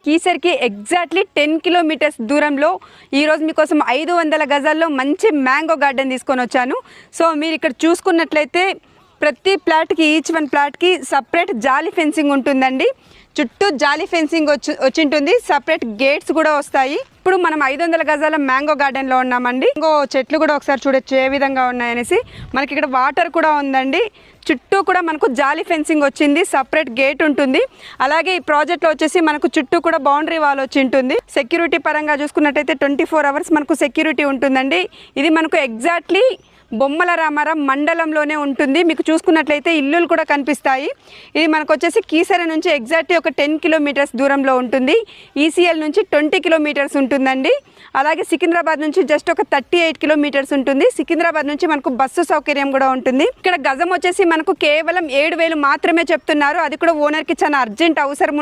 కీసర్కి exactly 10 kilometres దూరంలో ఈరోజు మీకోసం 500 గజాల్లో మంచి మ్యాంగో గార్డెన్ తీసుకొని వచ్చాను. సో మీరు ఇక్కడ చూసుకున్నట్లయితే ప్రతి ప్లాట్కి ఈచ్ వన్ ప్లాట్కి సపరేట్ జాలీ ఫెన్సింగ్ ఉంటుందండి. చుట్టూ జాలీ ఫెన్సింగ్ వచ్చింటుంది. సపరేట్ గేట్స్ కూడా వస్తాయి. ఇప్పుడు మనం 500 గజాల మ్యాంగో గార్డెన్లో ఉన్నామండి. ఇంకో చెట్లు కూడా ఒకసారి చూడొచ్చు ఏ విధంగా ఉన్నాయనేసి. మనకి ఇక్కడ వాటర్ కూడా ఉందండి. చుట్టూ కూడా మనకు జాలీ ఫెన్సింగ్ వచ్చింది. సపరేట్ గేట్ ఉంటుంది. అలాగే ఈ ప్రాజెక్ట్లో వచ్చేసి మనకు చుట్టూ కూడా బౌండరీ వాల్ వచ్చి ఉంటుంది. సెక్యూరిటీ పరంగా చూసుకున్నట్టయితే 24 అవర్స్ మనకు సెక్యూరిటీ ఉంటుందండి. ఇది మనకు ఎగ్జాక్ట్లీ బొమ్మల రామారం మండలంలోనే ఉంటుంది. మీకు చూసుకున్నట్లయితే ఇల్లులు కూడా కనిపిస్తాయి. ఇది మనకు వచ్చేసి కీసర నుంచి ఎగ్జాక్ట్లీ ఒక 10 కిలోమీటర్స్ దూరంలో ఉంటుంది. ఈసీఎల్ నుంచి 20 కిలోమీటర్స్ ఉంటుందండి. అలాగే సికింద్రాబాద్ నుంచి జస్ట్ ఒక 38 కిలోమీటర్స్ ఉంటుంది. సికింద్రాబాద్ నుంచి మనకు బస్సు సౌకర్యం కూడా ఉంటుంది. ఇక్కడ గజం వచ్చేసి మనకు కేవలం 7,000 మాత్రమే చెప్తున్నారు. అది కూడా ఓనర్కి చాలా అర్జెంట్ అవసరం